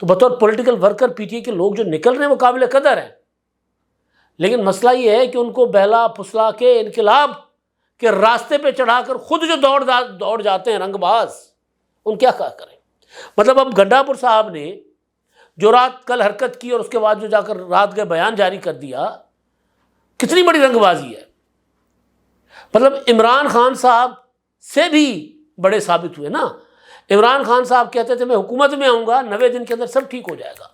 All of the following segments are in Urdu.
تو بطور political worker P T I کے لوگ جو نکل رہے ہیں وہ قابل قدر ہیں، لیکن مسئلہ یہ ہے کہ ان کو بہلا پھسلا کے انقلاب کے راستے پہ چڑھا کر خود جو دوڑ جاتے ہیں رنگ باز، ان کیا کریں؟ مطلب اب گنڈا پور صاحب نے جو رات کل حرکت کی اور اس کے بعد جو جا کر رات گئے بیان جاری کر دیا، کتنی بڑی رنگ بازی ہے۔ مطلب عمران خان صاحب سے بھی بڑے ثابت ہوئے نا۔ عمران خان صاحب کہتے تھے میں حکومت میں آؤں گا، 90 دن کے اندر سب ٹھیک ہو جائے گا۔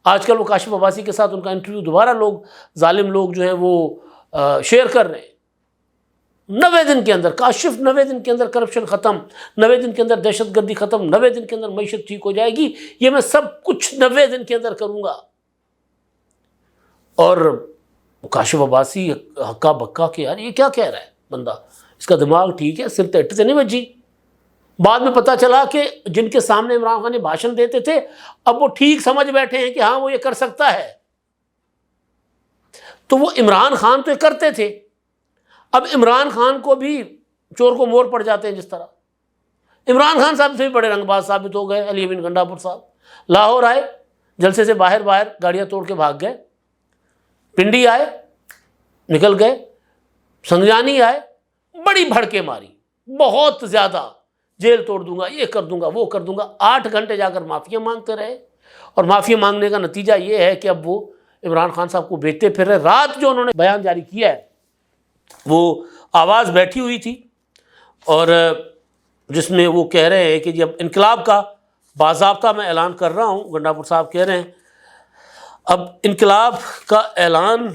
آج کل وہ کاشف عباسی کے ساتھ ان کا انٹرویو دوبارہ لوگ ظالم لوگ جو ہیں وہ شیئر کر رہے ہیں۔ 90 دن کے اندر کاشف، 90 دن کے اندر کرپشن ختم، 90 دن کے اندر دہشت گردی ختم، 90 دن کے اندر معیشت ٹھیک ہو جائے گی، یہ میں سب کچھ 90 دن کے اندر کروں گا۔ اور کاشف عباسی ہکا بکا کہ یار یہ کیا کہہ رہا ہے بندہ، اس کا دماغ ٹھیک ہے، صرف ٹٹ سے نہیں بجی۔ بعد میں پتہ چلا کہ جن کے سامنے عمران خان نے بھاشن دیتے تھے اب وہ ٹھیک سمجھ بیٹھے ہیں کہ ہاں وہ یہ کر سکتا ہے۔ تو وہ عمران خان تو یہ کرتے تھے، اب عمران خان کو بھی چور کو مور پڑ جاتے ہیں۔ جس طرح عمران خان صاحب سے بھی بڑے رنگ باز ثابت ہو گئے علی امین گنڈا پور صاحب۔ لاہور آئے، جلسے سے باہر گاڑیاں توڑ کے بھاگ گئے، پنڈی آئے نکل گئے، سنگجانی آئے بڑی بھڑکے ماری، بہت زیادہ، جیل توڑ دوں گا، یہ کر دوں گا، وہ کر دوں گا۔ 8 گھنٹے جا کر معافیاں مانگتے رہے، اور معافی مانگنے کا نتیجہ یہ ہے کہ اب وہ عمران خان صاحب کو بیچتے پھر رہے۔ رات جو انہوں نے بیان جاری کیا ہے وہ آواز بیٹھی ہوئی تھی، اور جس میں وہ کہہ رہے ہیں کہ جب انقلاب کا باضابطہ میں اعلان کر رہا ہوں، گنڈا پور صاحب کہہ رہے ہیں اب انقلاب کا اعلان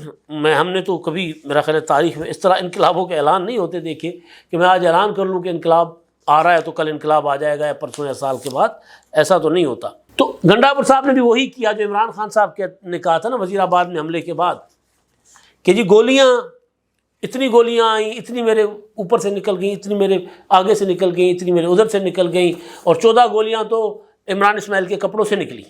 ہم نے تو کبھی میرا خیال ہے تاریخ میں اس طرح انقلابوں کے اعلان نہیں ہوتے دیکھے کہ میں آج اعلان کر لوں کہ انقلاب آ رہا ہے تو کل انقلاب آ جائے گا یا پرسوں یا سال کے بعد، ایسا تو نہیں ہوتا۔ تو گنڈا پور صاحب نے بھی وہی کیا جو عمران خان صاحب نے کہا تھا نا وزیر آباد میں حملے کے بعد، کہ جی گولیاں، اتنی گولیاں آئیں، اتنی میرے اوپر سے نکل گئیں، اتنی میرے آگے سے نکل گئیں، اتنی میرے ادھر سے نکل گئیں، اور 14 گولیاں تو عمران اسماعیل کے کپڑوں سے نکلی۔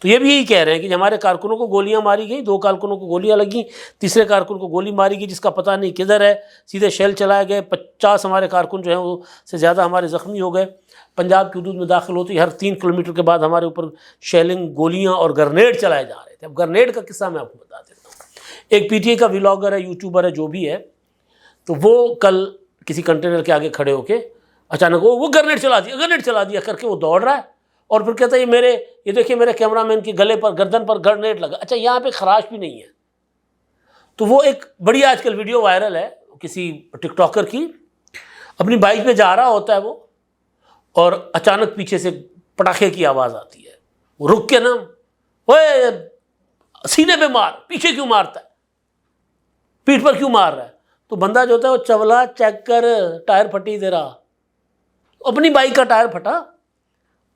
تو یہ بھی یہی کہہ رہے ہیں کہ ہمارے کارکنوں کو گولیاں ماری گئیں، 2 کارکنوں کو گولیاں لگیں، تیسرے کارکن کو گولی ماری گئی جس کا پتہ نہیں کدھر ہے، سیدھے شیل چلائے گئے، 50 ہمارے کارکن جو ہیں وہ سے زیادہ ہمارے زخمی ہو گئے۔ پنجاب کی حدود میں داخل ہوتی ہر 3 کلومیٹر کے بعد ہمارے اوپر شیلنگ، گولیاں اور گرنیڈ چلائے جا رہے تھے۔ اب گرنیڈ کا قصہ میں آپ کو بتا دیتا ہوں۔ ایک پی ٹی آئی کا ولاگر ہے، یوٹیوبر ہے، جو بھی ہے، تو وہ کل کسی کنٹینر کے آگے کھڑے ہو کے اچانک وہ گرنیڈ چلا دیا کر کے وہ دوڑ رہا ہے، اور پھر کہتا ہے یہ دیکھیے میرے کیمرہ مین کے گلے پر، گردن پر گرنیڈ لگا۔ اچھا یہاں پہ خراش بھی نہیں ہے۔ تو وہ ایک بڑی آج کل ویڈیو وائرل ہے کسی ٹک ٹاکر کی، اپنی بائک پہ جا رہا ہوتا ہے وہ، اور اچانک پیچھے سے پٹاخے کی آواز آتی ہے، وہ رک کے نا، اوے سینے پہ مار، پیچھے کیوں مارتا ہے، پیٹھ پر کیوں مار رہا ہے؟ تو بندہ جو ہوتا ہے وہ چولا چیک کر، ٹائر پھٹی دے رہا، اپنی بائک کا ٹائر پھٹا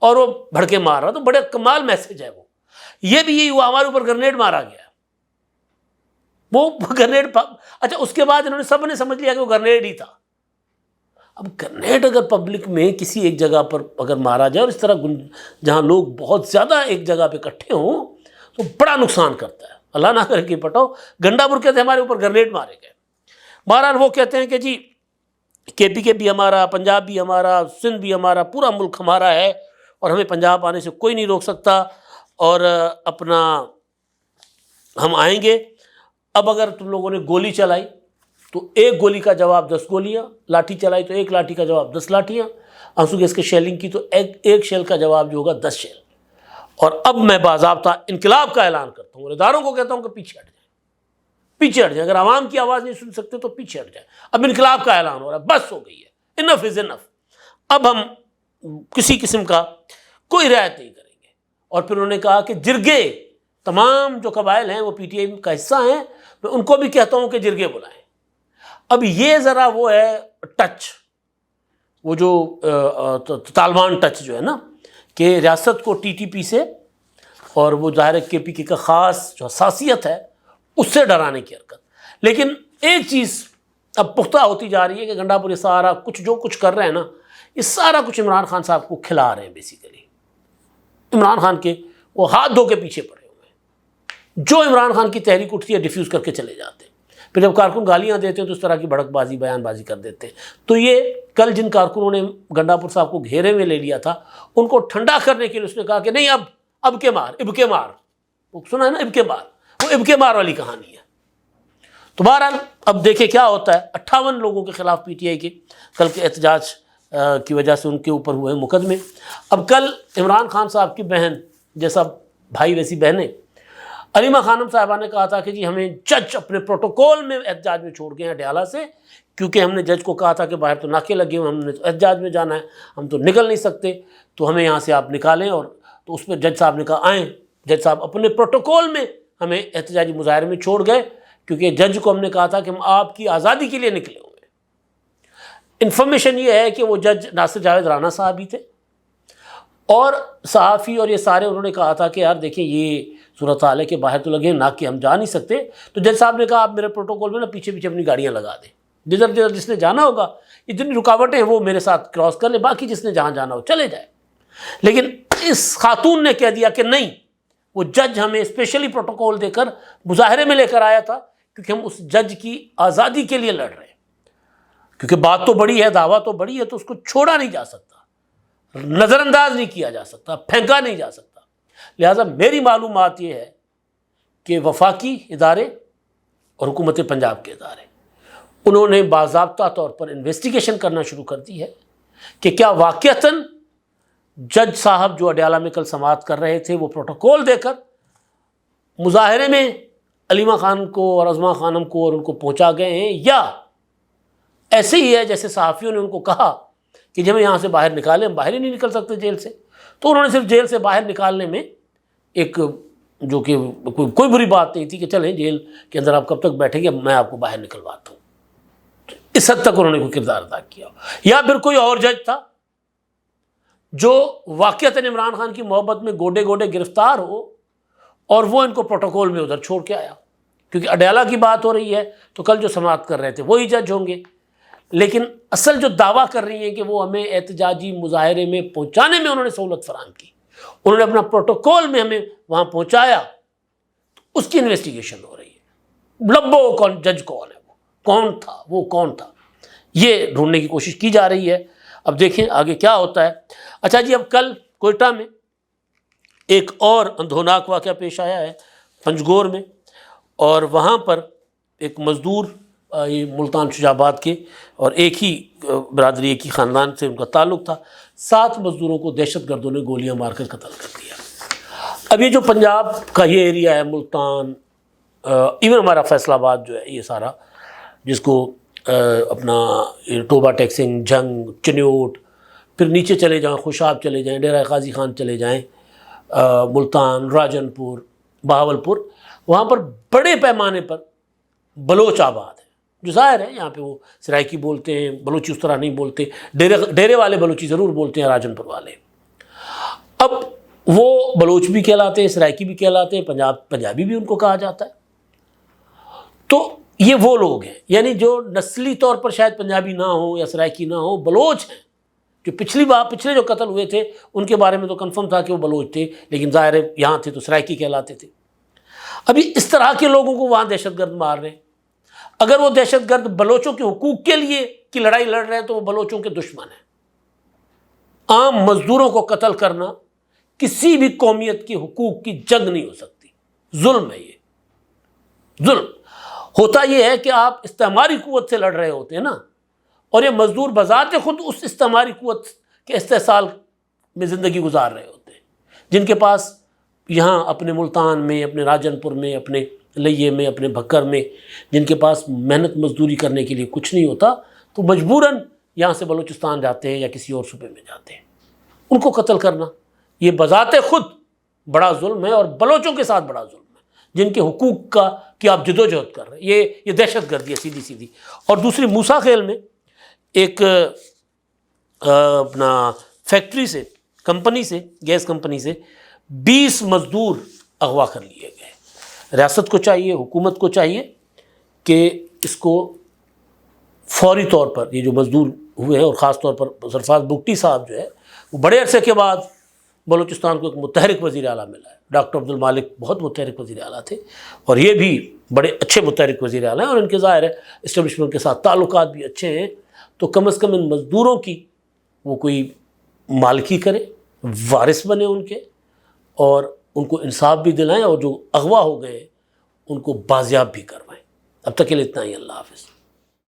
اور وہ بھڑکے مار رہا۔ تو بڑے کمال میسج ہے وہ۔ یہ بھی یہی ہوا، ہمارے اوپر گرنیڈ مارا گیا، وہ گرنیڈ۔ اچھا اس کے بعد انہوں نے سب نے سمجھ لیا کہ وہ گرنیڈ ہی تھا۔ اب گرنیڈ اگر پبلک میں کسی ایک جگہ پر اگر مارا جائے، اور اس طرح جہاں لوگ بہت زیادہ ایک جگہ پہ اکٹھے ہوں، تو بڑا نقصان کرتا ہے۔ اللہ نہ کرے کہ پٹاؤ، گنڈا پور کہتے ہیں ہمارے اوپر گرنیڈ مارے گئے۔ بہرحال وہ کہتے ہیں کہ جی کے پی کے بھی ہمارا، پنجاب بھی ہمارا، سندھ بھی ہمارا، پورا ملک ہمارا ہے، اور ہمیں پنجاب آنے سے کوئی نہیں روک سکتا، اور اپنا ہم آئیں گے۔ اب اگر تم لوگوں نے گولی چلائی تو 1 گولی کا جواب 10 گولیاں، لاٹھی چلائی تو 1 لاٹھی کا جواب 10 لاٹھیاں، آنسو گیس کے شیلنگ کی تو ایک شیل کا جواب جو ہوگا 10 شیل۔ اور اب میں باضابطہ انقلاب کا اعلان کرتا ہوں، اور اداروں کو کہتا ہوں کہ پیچھے ہٹ جائیں، پیچھے ہٹ جائیں، اگر عوام کی آواز نہیں سن سکتے تو پیچھے ہٹ جائیں۔ اب انقلاب کا اعلان ہو رہا ہے، بس ہو گئی ہے، انف از انف، اب ہم کسی قسم کا کوئی رعایت نہیں کریں گے۔ اور پھر انہوں نے کہا کہ جرگے، تمام جو قبائل ہیں وہ پی ٹی آئی کا حصہ ہیں، میں ان کو بھی کہتا ہوں کہ جرگے بلائیں۔ اب یہ ذرا وہ ہے ٹچ، وہ جو طالبان ٹچ جو ہے نا، کہ ریاست کو ٹی ٹی پی سے، اور وہ ظاہر ہے کے پی کے کا خاص جو حساسیت ہے اس سے ڈرانے کی حرکت۔ لیکن ایک چیز اب پختہ ہوتی جا رہی ہے کہ گنڈا پور یہ سارا کچھ جو کچھ کر رہے ہیں نا، یہ سارا کچھ عمران خان صاحب کو کھلا رہے ہیں۔ بیسیکلی عمران خان کے وہ ہاتھ دھو کے پیچھے پڑے ہوئے ہیں، جو عمران خان کی تحریک اٹھتی ہے ڈیفیوز کر کے چلے جاتے ہیں، پھر جب کارکن گالیاں دیتے ہیں تو اس طرح کی بھڑک بازی، بیان بازی کر دیتے ہیں۔ تو یہ کل جن کارکنوں نے گنڈا پور صاحب کو گھیرے میں لے لیا تھا، ان کو ٹھنڈا کرنے کے لیے اس نے کہا کہ نہیں، اب اب کے مار، اب کے مار، وہ سنا ہے نا اب کے مار، وہ اب کے مار والی کہانی ہے۔ تو بہرحال اب دیکھیں کیا ہوتا ہے۔ 58 لوگوں کے خلاف پی ٹی آئی کے کل کے احتجاج کی وجہ سے ان کے اوپر ہوئے مقدمے۔ اب کل عمران خان صاحب کی بہن، جیسا بھائی ویسی بہنیں، علیمہ خانم صاحبہ نے کہا تھا کہ جی ہمیں جج اپنے پروٹوکول میں احتجاج میں چھوڑ گئے ہیں اڈیالہ سے، کیونکہ ہم نے جج کو کہا تھا کہ باہر تو ناکے لگے ہوئے، ہم نے تو احتجاج میں جانا ہے، ہم تو نکل نہیں سکتے، تو ہمیں یہاں سے آپ نکالیں۔ اور تو اس پہ جج صاحب نے کہا آئیں، جج صاحب اپنے پروٹوکول میں ہمیں احتجاجی مظاہرے میں چھوڑ گئے، کیونکہ جج کو ہم نے کہا تھا کہ ہم آپ کی آزادی کے لیے نکلے ہوئے ہیں۔ انفارمیشن یہ ہے کہ وہ جج ناصر جاوید رانا صاحب ہی تھے، اور صحافی اور یہ سارے انہوں نے کہا تھا کہ یار دیکھیں یہ صورتحال ہے کہ باہر تو لگے ناکے، ہم جا نہیں سکتے۔ تو جج صاحب نے کہا آپ میرے پروٹوکول میں نا پیچھے پیچھے اپنی گاڑیاں لگا دیں، جدھر جدھر جس نے جانا ہوگا، اتنی رکاوٹیں ہیں وہ میرے ساتھ کراس کر لے، باقی جس نے جہاں جانا ہو چلے جائے۔ لیکن اس خاتون نے کہہ دیا کہ نہیں، وہ جج ہمیں اسپیشلی پروٹوکول دے کر مظاہرے میں لے کر آیا تھا، کیونکہ ہم اس جج کی آزادی کے لیے لڑ رہے ہیں، کیونکہ بات تو بڑی ہے، دعویٰ تو بڑی ہے، تو اس کو چھوڑا نہیں جا سکتا، نظر انداز نہیں کیا جا سکتا، پھینکا نہیں جا سکتا۔ لہٰذا میری معلومات یہ ہے کہ وفاقی ادارے اور حکومت پنجاب کے ادارے انہوں نے باضابطہ طور پر انویسٹیگیشن کرنا شروع کر دی ہے کہ کیا واقعتاً جج صاحب جو اڈیالہ میں کل سماعت کر رہے تھے وہ پروٹوکول دے کر مظاہرے میں علیمہ خان کو اور عظمیٰ خانم کو اور ان کو پہنچا گئے ہیں، یا ایسے ہی ہے جیسے صحافیوں نے ان کو کہا کہ جب ہمیں یہاں سے باہر نکالیں، ہم باہر ہی نہیں نکل سکتے جیل سے، تو انہوں نے صرف جیل سے باہر نکالنے میں ایک جو کہ کوئی بری بات نہیں تھی کہ چلیں جیل کے اندر آپ کب تک بیٹھیں گے، میں آپ کو باہر نکلواتا ہوں، اس حد تک انہوں نے کوئی کردار ادا کیا۔ یا پھر کوئی اور جج تھا جو واقعتاً عمران خان کی محبت میں گوڈے گوڈے گرفتار ہو اور وہ ان کو پروٹوکول میں ادھر چھوڑ کے آیا، کیونکہ اڈیالہ کی بات ہو رہی ہے تو کل جو سماعت کر رہے تھے وہی جج ہوں گے، لیکن اصل جو دعویٰ کر رہی ہیں کہ وہ ہمیں احتجاجی مظاہرے میں پہنچانے میں انہوں نے سہولت فراہم کی، انہوں نے اپنا پروٹوکول میں ہمیں وہاں پہنچایا، اس کی انویسٹیگیشن ہو رہی ہے۔ لبو کون جج کون ہے، وہ کون تھا، وہ کون تھا، یہ ڈھونڈنے کی کوشش کی جا رہی ہے۔ اب دیکھیں آگے کیا ہوتا ہے۔ اچھا جی، اب کل کوئٹہ میں ایک اور اندھوناک واقعہ پیش آیا ہے پنجگور میں، اور وہاں پر ایک مزدور یہ ملتان شجاع آباد کے اور ایک ہی برادری ایک ہی خاندان سے ان کا تعلق تھا، 7 مزدوروں کو دہشت گردوں نے گولیاں مار کر قتل کر دیا۔ اب یہ جو پنجاب کا یہ ایریا ہے، ملتان، ایون ہمارا فیصل آباد جو ہے، یہ سارا جس کو اپنا ٹوبہ ٹیکسنگ، جنگ، چنیوٹ، پھر نیچے چلے جائیں، خوشاب چلے جائیں، ڈیرہ غازی خان چلے جائیں، ملتان، راجن پور، بہاولپور، وہاں پر بڑے پیمانے پر بلوچ آباد ہے، جو ظاہر ہے یہاں پہ وہ سرائکی بولتے ہیں، بلوچی اس طرح نہیں بولتے، ڈیرے والے بلوچی ضرور بولتے ہیں، راجن پور والے۔ اب وہ بلوچ بھی کہلاتے ہیں، سرائکی بھی کہلاتے ہیں، پنجابی بھی ان کو کہا جاتا ہے۔ تو یہ وہ لوگ ہیں، یعنی جو نسلی طور پر شاید پنجابی نہ ہو یا سرائکی نہ ہو، بلوچ ہیں، جو پچھلے جو قتل ہوئے تھے ان کے بارے میں تو کنفرم تھا کہ وہ بلوچ تھے، لیکن ظاہر ہے یہاں تھے تو سرائکی کہلاتے تھے۔ ابھی اس طرح کے لوگوں کو وہاں دہشت گرد مار رہے ہیں۔ اگر وہ دہشت گرد بلوچوں کے حقوق کے لیے کی لڑائی لڑ رہے ہیں تو وہ بلوچوں کے دشمن ہیں۔ عام مزدوروں کو قتل کرنا کسی بھی قومیت کے حقوق کی جنگ نہیں ہو سکتی، ظلم ہے، یہ ظلم ہوتا یہ ہے کہ آپ استعماری قوت سے لڑ رہے ہوتے ہیں نا، اور یہ مزدور بذات خود اس استعماری قوت کے استحصال میں زندگی گزار رہے ہوتے ہیں، جن کے پاس یہاں اپنے ملتان میں، اپنے راجن پور میں، اپنے لیے میں، اپنے بھکر میں، جن کے پاس محنت مزدوری کرنے کے لیے کچھ نہیں ہوتا، تو مجبوراً یہاں سے بلوچستان جاتے ہیں یا کسی اور صوبے میں جاتے ہیں۔ ان کو قتل کرنا یہ بذات خود بڑا ظلم ہے، اور بلوچوں کے ساتھ بڑا ظلم ہے، جن کے حقوق کی آپ جدوجہد کر رہے ہیں۔ یہ دہشت گردی ہے سیدھی سیدھی۔ اور دوسری موسیٰ خیل میں ایک اپنا فیکٹری سے، کمپنی سے، گیس کمپنی سے 20 مزدور اغوا کر لیے گئے۔ ریاست کو چاہیے، حکومت کو چاہیے کہ اس کو فوری طور پر، یہ جو مزدور ہوئے ہیں، اور خاص طور پر سرفراز بگٹی صاحب جو ہے، وہ بڑے عرصے کے بعد بلوچستان کو ایک متحرک وزیر اعلیٰ ملا ہے۔ ڈاکٹر عبد المالک بہت متحرک وزیر اعلیٰ تھے، اور یہ بھی بڑے اچھے متحرک وزیر اعلیٰ ہیں، اور ان کے ظاہر ہے اسٹیبلشمنٹ کے ساتھ تعلقات بھی اچھے ہیں، تو کم از کم ان مزدوروں کی وہ کوئی مالکی کرے، وارث بنے ان کے، اور ان کو انصاف بھی دلائیں اور جو اغوا ہو گئے ان کو بازیاب بھی کروائیں۔ اب تک کے لیے اتنا ہی، اللہ حافظ۔